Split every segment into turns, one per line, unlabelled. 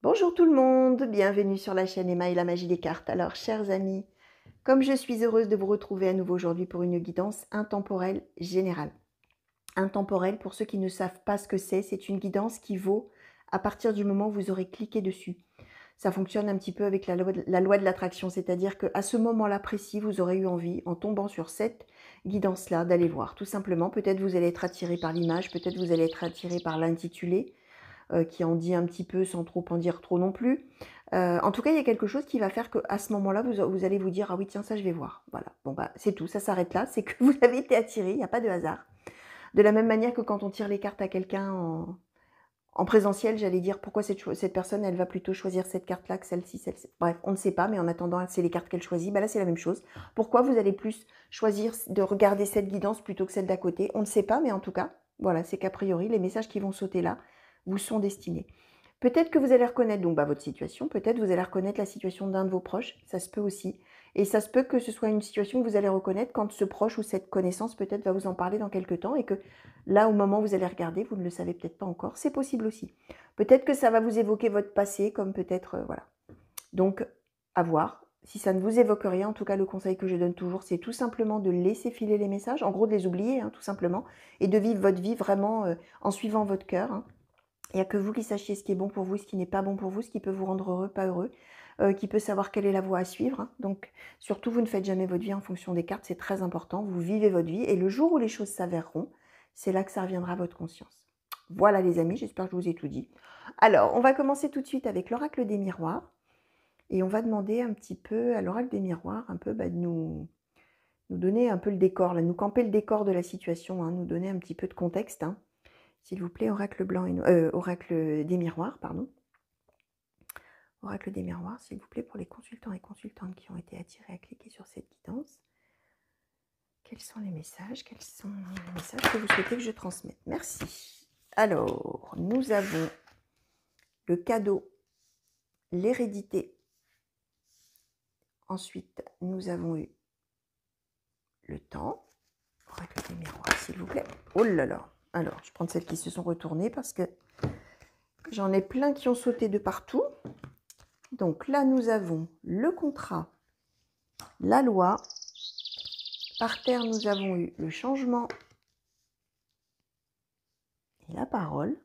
Bonjour tout le monde, bienvenue sur la chaîne Emma et la magie des cartes. Alors, chers amis, comme je suis heureuse de vous retrouver à nouveau aujourd'hui pour une guidance intemporelle générale. Intemporelle, pour ceux qui ne savent pas ce que c'est une guidance qui vaut à partir du moment où vous aurez cliqué dessus. Ça fonctionne un petit peu avec la loi de l'attraction, c'est-à-dire qu'à ce moment-là précis, vous aurez eu envie, en tombant sur cette guidance-là, d'aller voir. Tout simplement, peut-être vous allez être attiré par l'image, peut-être vous allez être attiré par l'intitulé, qui en dit un petit peu sans trop en dire trop non plus. En tout cas, il y a quelque chose qui va faire qu'à ce moment-là, vous allez vous dire « Ah oui, tiens, ça, je vais voir. » Voilà, bon, bah, c'est tout, ça s'arrête là. C'est que vous avez été attiré, il n'y a pas de hasard. De la même manière que quand on tire les cartes à quelqu'un en présentiel, j'allais dire pourquoi cette personne, elle va plutôt choisir cette carte-là que celle-ci, celle-ci. Bref, on ne sait pas, mais en attendant, c'est les cartes qu'elle choisit. Bah là, c'est la même chose. Pourquoi vous allez plus choisir de regarder cette guidance plutôt que celle d'à côté? On ne sait pas, mais en tout cas, voilà, c'est qu'a priori, les messages qui vont sauter là vous sont destinés. Peut-être que vous allez reconnaître donc votre situation, peut-être vous allez reconnaître la situation d'un de vos proches, ça se peut aussi. Et ça se peut que ce soit une situation que vous allez reconnaître quand ce proche ou cette connaissance peut-être va vous en parler dans quelques temps et que là, au moment où vous allez regarder, vous ne le savez peut-être pas encore. C'est possible aussi. Peut-être que ça va vous évoquer votre passé, comme peut-être, voilà. Donc, à voir. Si ça ne vous évoque rien, en tout cas, le conseil que je donne toujours, c'est tout simplement de laisser filer les messages, en gros de les oublier, hein, tout simplement, et de vivre votre vie vraiment en suivant votre cœur, hein. Il n'y a que vous qui sachiez ce qui est bon pour vous, ce qui n'est pas bon pour vous, ce qui peut vous rendre heureux, pas heureux, qui peut savoir quelle est la voie à suivre, hein. Donc, surtout, vous ne faites jamais votre vie en fonction des cartes, c'est très important. Vous vivez votre vie et le jour où les choses s'avéreront, c'est là que ça reviendra à votre conscience. Voilà les amis, j'espère que je vous ai tout dit. Alors, on va commencer tout de suite avec l'oracle des miroirs et on va demander un petit peu à l'oracle des miroirs un peu de nous donner un peu le décor, là, nous camper le décor de la situation, hein, nous donner un petit peu de contexte, hein. S'il vous plaît, oracle blanc et oracle des miroirs, pardon. Oracle des miroirs, s'il vous plaît, pour les consultants et consultantes qui ont été attirés à cliquer sur cette guidance. Quels sont les messages? Quels sont les messages que vous souhaitez que je transmette? Merci. Alors, nous avons le cadeau, l'hérédité. Ensuite, nous avons eu le temps. Oracle des miroirs, s'il vous plaît. Oh là là. Alors, je vais prendre celles qui se sont retournées parce que j'en ai plein qui ont sauté de partout. Donc là, nous avons le contrat, la loi. Par terre, nous avons eu le changement et la parole.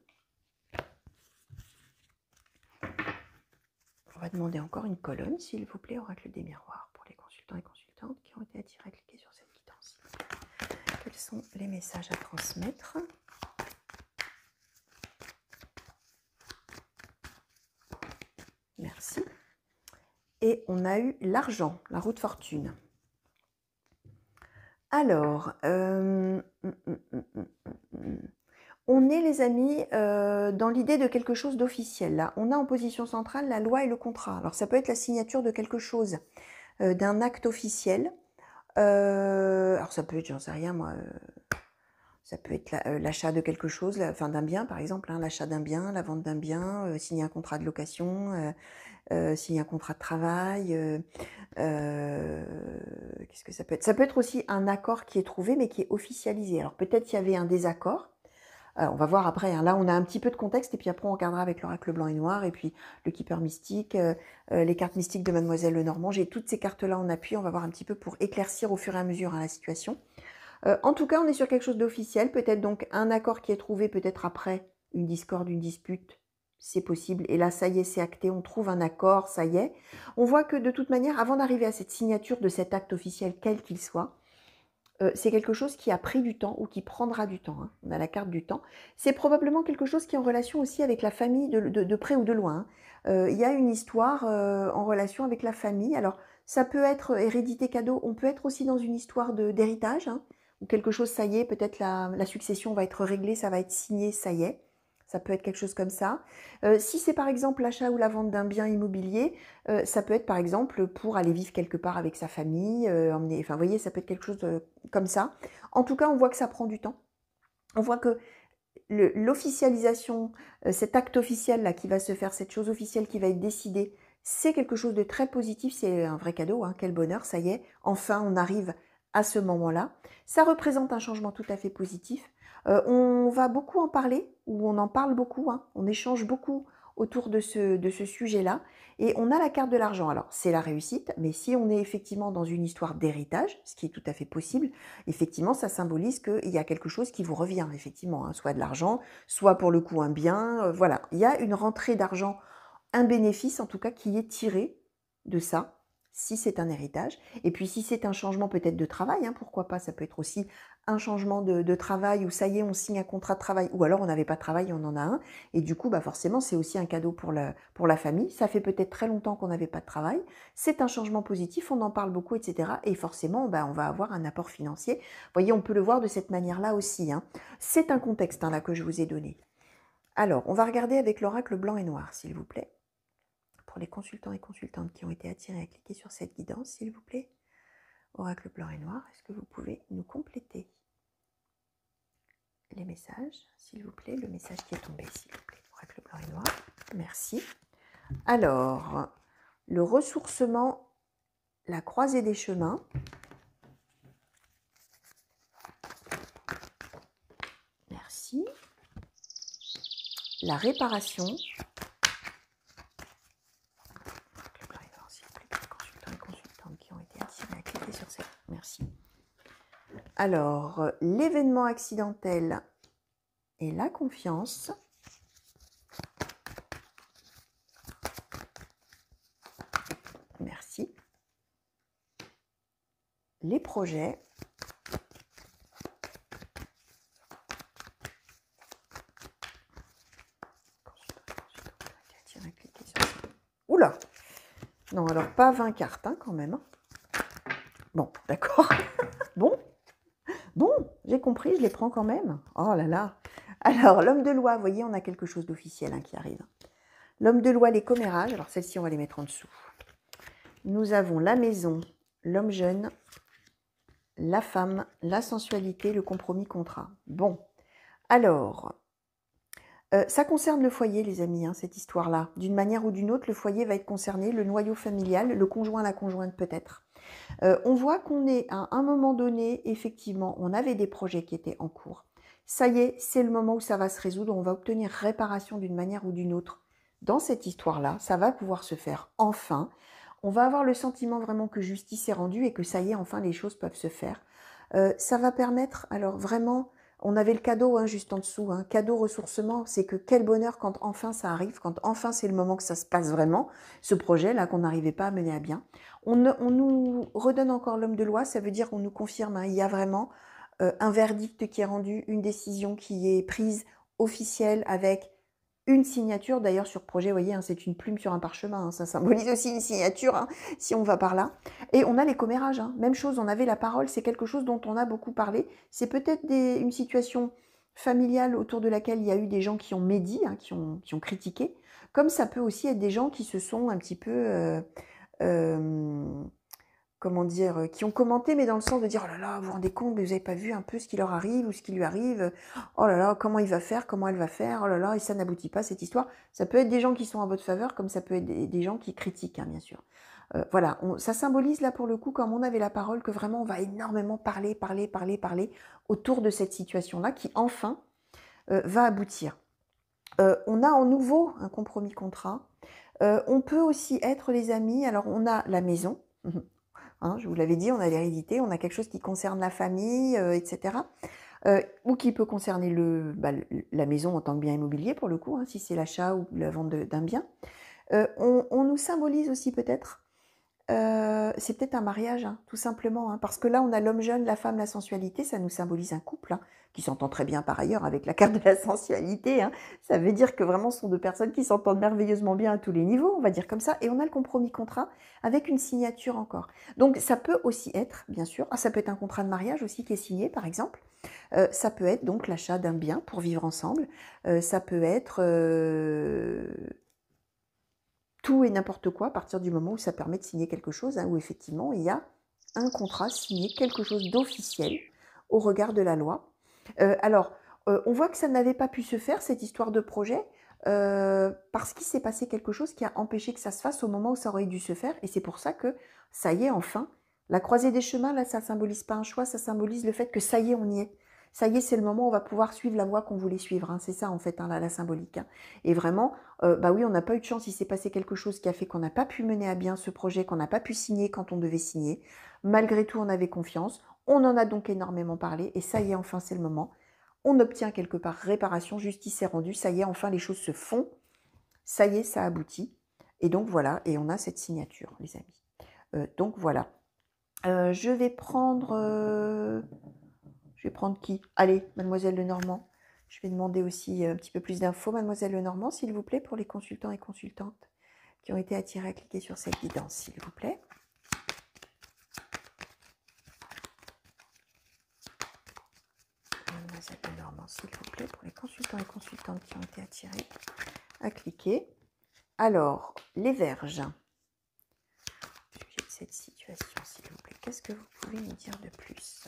On va demander encore une colonne, s'il vous plaît, oracle des miroirs, pour les consultants et consultantes qui ont été attirés à cliquer sur cette guidance. Quels sont les messages à transmettre? Merci. Et on a eu l'argent, la roue de fortune. Alors, on est, les amis, dans l'idée de quelque chose d'officiel. Là, on a en position centrale la loi et le contrat. Alors, ça peut être la signature de quelque chose, d'un acte officiel. Alors, ça peut être, j'en sais rien, moi, ça peut être l'achat de quelque chose, enfin d'un bien, par exemple, hein, l'achat d'un bien, la vente d'un bien, signer un contrat de location, signer un contrat de travail. Qu'est-ce que ça peut être? Ça peut être aussi un accord qui est trouvé, mais qui est officialisé. Alors, peut-être qu'il y avait un désaccord. On va voir après, hein. Là, on a un petit peu de contexte, et puis après, on regardera avec l'oracle blanc et noir, et puis le keeper mystique, les cartes mystiques de Mademoiselle Lenormand. J'ai toutes ces cartes-là en appui, on va voir un petit peu pour éclaircir au fur et à mesure, hein, la situation. En tout cas, on est sur quelque chose d'officiel, peut-être donc un accord qui est trouvé, peut-être après une discorde, une dispute, c'est possible. Et là, ça y est, c'est acté, on trouve un accord, ça y est. On voit que de toute manière, avant d'arriver à cette signature de cet acte officiel, quel qu'il soit, c'est quelque chose qui a pris du temps ou qui prendra du temps, hein. On a la carte du temps. C'est probablement quelque chose qui est en relation aussi avec la famille de près ou de loin, hein. Il y a une histoire en relation avec la famille. Alors, ça peut être hérédité cadeau, on peut être aussi dans une histoire d'héritage, hein, où quelque chose, ça y est, peut-être la succession va être réglée, ça va être signé, ça y est. Ça peut être quelque chose comme ça. Si c'est par exemple l'achat ou la vente d'un bien immobilier, ça peut être par exemple pour aller vivre quelque part avec sa famille, emmener, enfin vous voyez, ça peut être quelque chose comme ça. En tout cas, on voit que ça prend du temps. On voit que l'officialisation, cet acte officiel là qui va se faire, cette chose officielle qui va être décidée, c'est quelque chose de très positif, c'est un vrai cadeau, hein, quel bonheur, ça y est, enfin on arrive à ce moment-là. Ça représente un changement tout à fait positif. On va beaucoup en parler, ou on en parle beaucoup, hein, on échange beaucoup autour de ce sujet-là. Et on a la carte de l'argent. Alors, c'est la réussite, mais si on est effectivement dans une histoire d'héritage, ce qui est tout à fait possible, effectivement, ça symbolise qu'il y a quelque chose qui vous revient, effectivement, hein, soit de l'argent, soit pour le coup un bien. Voilà, il y a une rentrée d'argent, un bénéfice en tout cas qui est tiré de ça, si c'est un héritage. Et puis si c'est un changement peut-être de travail, hein, pourquoi pas, ça peut être aussi un changement de travail où ça y est, on signe un contrat de travail, ou alors on n'avait pas de travail, on en a un, et du coup, bah forcément, c'est aussi un cadeau pour la famille. Ça fait peut-être très longtemps qu'on n'avait pas de travail, c'est un changement positif, on en parle beaucoup, etc. Et forcément, bah, on va avoir un apport financier. Vous voyez, on peut le voir de cette manière-là aussi, hein. C'est un contexte hein, là que je vous ai donné. Alors, on va regarder avec l'oracle blanc et noir, s'il vous plaît. Pour les consultants et consultantes qui ont été attirés à cliquer sur cette guidance, s'il vous plaît. Oracle blanc et noir, est-ce que vous pouvez nous compléter les messages, s'il vous plaît, le message qui est tombé, s'il vous plaît. Oracle blanc et noir, merci. Alors, le ressourcement, la croisée des chemins. Merci. La réparation. Merci. Alors, l'événement accidentel et la confiance. Merci. Les projets. Oula! Non, alors pas 20 cartes hein, quand même. Bon, d'accord. Bon, j'ai compris, je les prends quand même. Oh là là. Alors, l'homme de loi, vous voyez, on a quelque chose d'officiel hein, qui arrive. L'homme de loi, les commérages. Alors, celles-ci, on va les mettre en dessous. Nous avons la maison, l'homme jeune, la femme, la sensualité, le compromis, contrat. Bon, alors, ça concerne le foyer, les amis, hein, cette histoire-là. D'une manière ou d'une autre, le foyer va être concerné, le noyau familial, le conjoint, la conjointe peut-être. On voit qu'on est à un moment donné, effectivement, on avait des projets qui étaient en cours. Ça y est, c'est le moment où ça va se résoudre, on va obtenir réparation d'une manière ou d'une autre. Dans cette histoire-là, ça va pouvoir se faire enfin. On va avoir le sentiment vraiment que justice est rendue et que ça y est, enfin, les choses peuvent se faire. Ça va permettre, alors vraiment, on avait le cadeau hein, juste en dessous, hein, cadeau ressourcement, c'est que quel bonheur quand enfin ça arrive, quand enfin c'est le moment que ça se passe vraiment, ce projet-là qu'on n'arrivait pas à mener à bien. On nous redonne encore l'homme de loi, ça veut dire qu'on nous confirme, hein, il y a vraiment un verdict qui est rendu, une décision qui est prise officielle avec une signature, d'ailleurs sur projet, vous voyez, hein, c'est une plume sur un parchemin, hein, ça symbolise aussi une signature, hein, si on va par là. Et on a les commérages, hein, même chose, on avait la parole, c'est quelque chose dont on a beaucoup parlé. C'est peut-être une situation familiale autour de laquelle il y a eu des gens qui ont médit, hein, qui ont critiqué, comme ça peut aussi être des gens qui se sont un petit peu... comment dire, qui ont commenté, mais dans le sens de dire, oh là là, vous vous rendez compte, mais vous n'avez pas vu un peu ce qui leur arrive ou ce qui lui arrive, oh là là, comment il va faire, comment elle va faire, oh là là, et ça n'aboutit pas, cette histoire. Ça peut être des gens qui sont à votre faveur, comme ça peut être des gens qui critiquent, hein, bien sûr. Voilà, ça symbolise là pour le coup, comme on avait la parole, que vraiment on va énormément parler autour de cette situation-là, qui enfin va aboutir. On a en nouveau un compromis contrat. On peut aussi être les amis, alors on a la maison, hein, je vous l'avais dit, on a l'hérédité, on a quelque chose qui concerne la famille, etc. Ou qui peut concerner la maison en tant que bien immobilier, pour le coup, hein, si c'est l'achat ou la vente d'un bien. On nous symbolise aussi peut-être, c'est peut-être un mariage, hein, tout simplement, hein, parce que là, on a l'homme jeune, la femme, la sensualité, ça nous symbolise un couple, hein, qui s'entend très bien par ailleurs avec la carte de la sensualité. Hein. Ça veut dire que vraiment, ce sont deux personnes qui s'entendent merveilleusement bien à tous les niveaux, on va dire comme ça, et on a le compromis contrat avec une signature encore. Donc, ça peut aussi être, bien sûr, ça peut être un contrat de mariage aussi qui est signé, par exemple. Ça peut être donc l'achat d'un bien pour vivre ensemble. Ça peut être... tout et n'importe quoi à partir du moment où ça permet de signer quelque chose, hein, où effectivement il y a un contrat signé, quelque chose d'officiel au regard de la loi. On voit que ça n'avait pas pu se faire, cette histoire de projet, parce qu'il s'est passé quelque chose qui a empêché que ça se fasse au moment où ça aurait dû se faire, et c'est pour ça que ça y est enfin. La croisée des chemins, là, ça ne symbolise pas un choix, ça symbolise le fait que ça y est, on y est. ça y est, c'est le moment où on va pouvoir suivre la voie qu'on voulait suivre. Hein. C'est ça, en fait, hein, la symbolique. Hein. Et vraiment, bah oui, on n'a pas eu de chance. Il s'est passé quelque chose qui a fait qu'on n'a pas pu mener à bien ce projet, qu'on n'a pas pu signer quand on devait signer. Malgré tout, on avait confiance. On en a donc énormément parlé. Et ça y est, enfin, c'est le moment. On obtient quelque part réparation, justice est rendue. Ça y est, enfin, les choses se font. Ça y est, ça aboutit. Et donc, voilà. Et on a cette signature, les amis. Donc, voilà. Je vais prendre qui? Allez, Mademoiselle Lenormand. Je vais demander aussi un petit peu plus d'infos, Mademoiselle Lenormand, s'il vous plaît, pour les consultants et consultantes qui ont été attirés à cliquer sur cette guidance, s'il vous plaît. Mademoiselle Lenormand, s'il vous plaît, pour les consultants et consultantes qui ont été attirés à cliquer. Alors, les Vierges. Sujet de cette situation, s'il vous plaît. Qu'est-ce que vous pouvez nous dire de plus?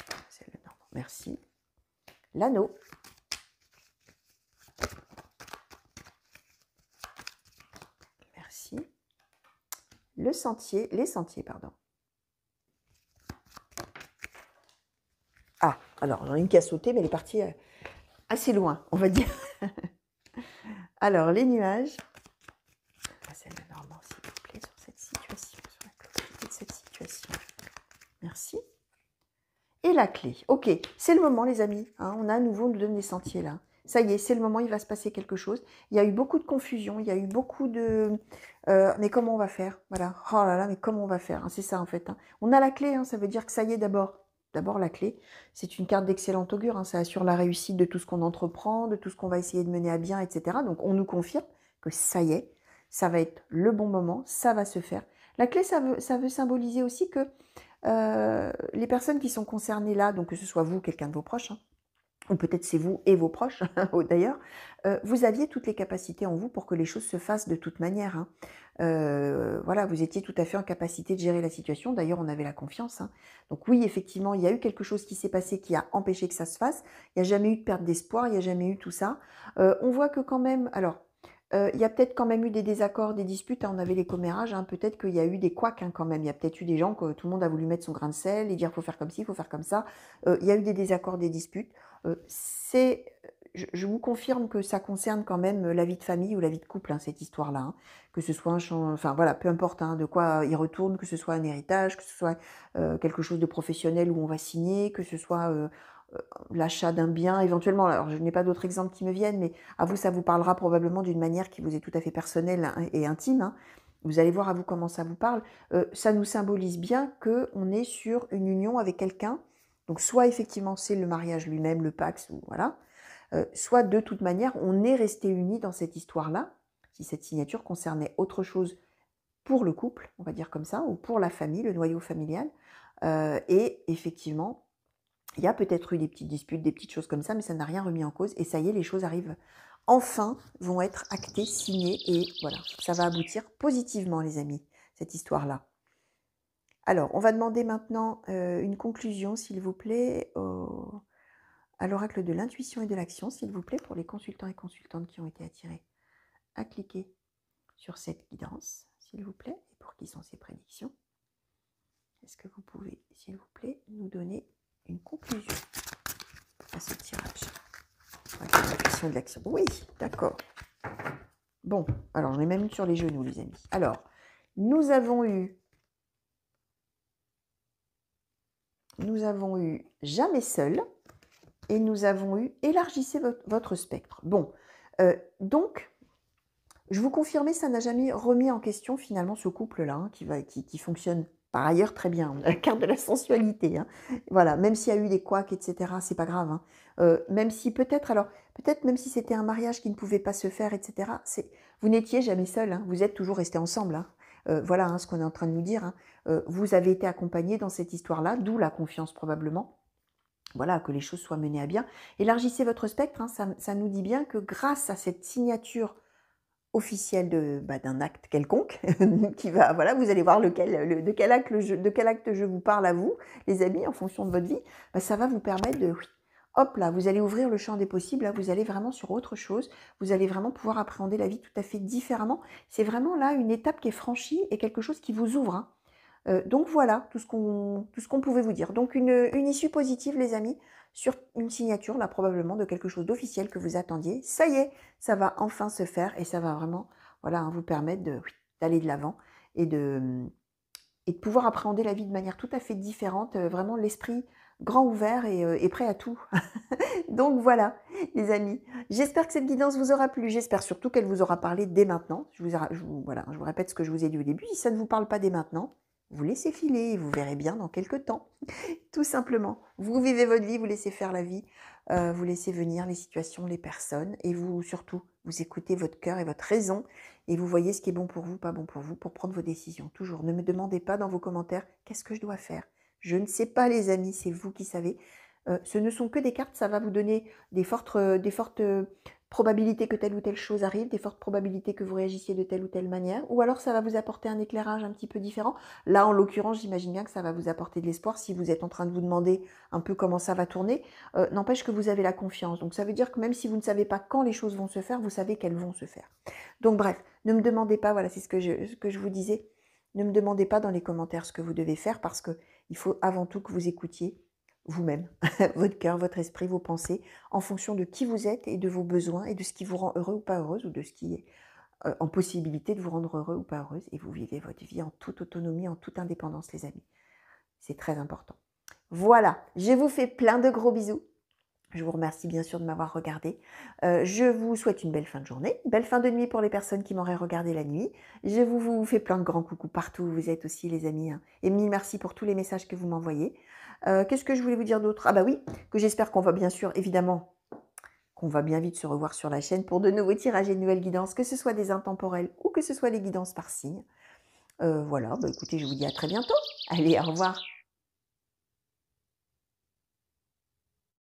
Mademoiselle Lenormand, merci. L'anneau. Merci. Le sentier, les sentiers, pardon. Ah, alors j'en ai une qui a sauté, mais elle est partie assez loin, on va dire. Alors, les nuages. Mademoiselle Lenormand, s'il vous plaît, sur cette situation, sur la clôture de cette situation. Merci. Et la clé. Ok, c'est le moment, les amis. Hein, on a à nouveau, on nous donne des sentiers là. Ça y est, c'est le moment, il va se passer quelque chose. Il y a eu beaucoup de confusion, il y a eu beaucoup de... mais comment on va faire? Voilà. Oh là là, mais comment on va faire? Hein, c'est ça en fait. Hein. On a la clé, hein, ça veut dire que ça y est d'abord. D'abord la clé, c'est une carte d'excellent augure. Hein, ça assure la réussite de tout ce qu'on entreprend, de tout ce qu'on va essayer de mener à bien, etc. Donc on nous confirme que ça y est, ça va être le bon moment, ça va se faire. La clé, ça veut symboliser aussi que les personnes qui sont concernées là, donc que ce soit vous, quelqu'un de vos proches, hein, ou peut-être c'est vous et vos proches d'ailleurs, vous aviez toutes les capacités en vous pour que les choses se fassent de toute manière. Hein. Voilà, vous étiez tout à fait en capacité de gérer la situation. D'ailleurs, on avait la confiance. Hein. Donc oui, effectivement, il y a eu quelque chose qui s'est passé qui a empêché que ça se fasse. Il n'y a jamais eu de perte d'espoir, il n'y a jamais eu tout ça. On voit que quand même, alors, il y a peut-être quand même eu des désaccords, des disputes. Hein, on avait les commérages. Hein, peut-être qu'il y a eu des couacs hein, quand même. Il y a peut-être eu des gens que tout le monde a voulu mettre son grain de sel et dire il faut faire comme ci, il faut faire comme ça. Il y a eu des désaccords, des disputes. Je vous confirme que ça concerne quand même la vie de famille ou la vie de couple, hein, cette histoire-là. Hein. Que ce soit enfin voilà, peu importe hein, de quoi il retourne, que ce soit un héritage, que ce soit quelque chose de professionnel où on va signer, que ce soit l'achat d'un bien éventuellement. Alors je n'ai pas d'autres exemples qui me viennent, mais à vous ça vous parlera probablement d'une manière qui vous est tout à fait personnelle et intime. Hein. Vous allez voir à vous comment ça vous parle. Ça nous symbolise bien qu'on est sur une union avec quelqu'un. Donc soit effectivement c'est le mariage lui-même, le Pax, ou voilà, soit de toute manière on est resté unis dans cette histoire-là, si cette signature concernait autre chose pour le couple, on va dire comme ça, ou pour la famille, le noyau familial, et effectivement, il y a peut-être eu des petites disputes, des petites choses comme ça, mais ça n'a rien remis en cause, et ça y est, les choses arrivent, enfin, vont être actées, signées, et voilà, ça va aboutir positivement, les amis, cette histoire-là. Alors, on va demander maintenant une conclusion, s'il vous plaît, à l'oracle de l'intuition et de l'action, s'il vous plaît, pour les consultants et consultantes qui ont été attirés à cliquer sur cette guidance, s'il vous plaît, et pour qui sont ces prédictions. Est-ce que vous pouvez, s'il vous plaît, nous donner une conclusion à ce tirage? Voilà, l'intuition et de l'action. Oui, d'accord. Bon, alors j'en ai même une sur les genoux, les amis. Alors, nous avons eu jamais seul et nous avons eu élargissez votre spectre. Bon, donc, je vous confirmais, ça n'a jamais remis en question finalement ce couple-là, hein, qui fonctionne par ailleurs très bien. On a la carte de la sensualité. Hein. Voilà, même s'il y a eu des couacs, etc., c'est pas grave. Hein. Même si peut-être même si c'était un mariage qui ne pouvait pas se faire, etc., vous n'étiez jamais seul. Hein. Vous êtes toujours restés ensemble. Hein. Voilà hein, ce qu'on est en train de nous dire. Hein. Vous avez été accompagnés dans cette histoire-là, d'où la confiance probablement. Voilà, que les choses soient menées à bien. Élargissez votre spectre. Hein, ça nous dit bien que grâce à cette signature officielle d'un acte quelconque, qui va, voilà, vous allez voir de quel acte je vous parle à vous, les amis, en fonction de votre vie, ça va vous permettre de, hop là, vous allez ouvrir le champ des possibles, là, vous allez vraiment sur autre chose, vous allez vraiment pouvoir appréhender la vie tout à fait différemment. C'est vraiment là une étape qui est franchie et quelque chose qui vous ouvre. Hein. Donc voilà tout ce qu'on pouvait vous dire. Donc une issue positive les amis, sur une signature là probablement de quelque chose d'officiel que vous attendiez. Ça y est, ça va enfin se faire et ça va vraiment voilà, hein, vous permettre de, oui, d'aller de l'avant et de pouvoir appréhender la vie de manière tout à fait différente, vraiment l'esprit grand ouvert et prêt à tout. Donc voilà, les amis, j'espère que cette guidance vous aura plu, j'espère surtout qu'elle vous aura parlé dès maintenant. Voilà, je vous répète ce que je vous ai dit au début, si ça ne vous parle pas dès maintenant, vous laissez filer et vous verrez bien dans quelques temps. Tout simplement, vous vivez votre vie, vous laissez faire la vie, vous laissez venir les situations, les personnes, et vous surtout, vous écoutez votre cœur et votre raison, et vous voyez ce qui est bon pour vous, pas bon pour vous, pour prendre vos décisions. Toujours, ne me demandez pas dans vos commentaires, qu'est-ce que je dois faire? Je ne sais pas les amis, c'est vous qui savez. Ce ne sont que des cartes, ça va vous donner des fortes probabilités que telle ou telle chose arrive, des fortes probabilités que vous réagissiez de telle ou telle manière, ou alors ça va vous apporter un éclairage un petit peu différent. Là, en l'occurrence, j'imagine bien que ça va vous apporter de l'espoir si vous êtes en train de vous demander un peu comment ça va tourner. N'empêche que vous avez la confiance. Donc ça veut dire que même si vous ne savez pas quand les choses vont se faire, vous savez qu'elles vont se faire. Donc bref, ne me demandez pas, voilà, c'est ce que je vous disais, ne me demandez pas dans les commentaires ce que vous devez faire parce qu'il faut avant tout que vous écoutiez vous-même, votre cœur, votre esprit, vos pensées, en fonction de qui vous êtes et de vos besoins et de ce qui vous rend heureux ou pas heureuse ou de ce qui est en possibilité de vous rendre heureux ou pas heureuse. Et vous vivez votre vie en toute autonomie, en toute indépendance, les amis. C'est très important. Voilà, je vous fais plein de gros bisous. Je vous remercie bien sûr de m'avoir regardé. Je vous souhaite une belle fin de journée, une belle fin de nuit pour les personnes qui m'auraient regardé la nuit. Je vous fais plein de grands coucous partout où vous êtes aussi les amis. Hein. Et mille merci pour tous les messages que vous m'envoyez. Qu'est-ce que je voulais vous dire d'autre? Ah bah oui, que j'espère qu'on va bien sûr, évidemment, qu'on va bien vite se revoir sur la chaîne pour de nouveaux tirages et de nouvelles guidances, que ce soit des intemporels ou que ce soit les guidances par signe. Voilà, bah écoutez, je vous dis à très bientôt. Allez, au revoir.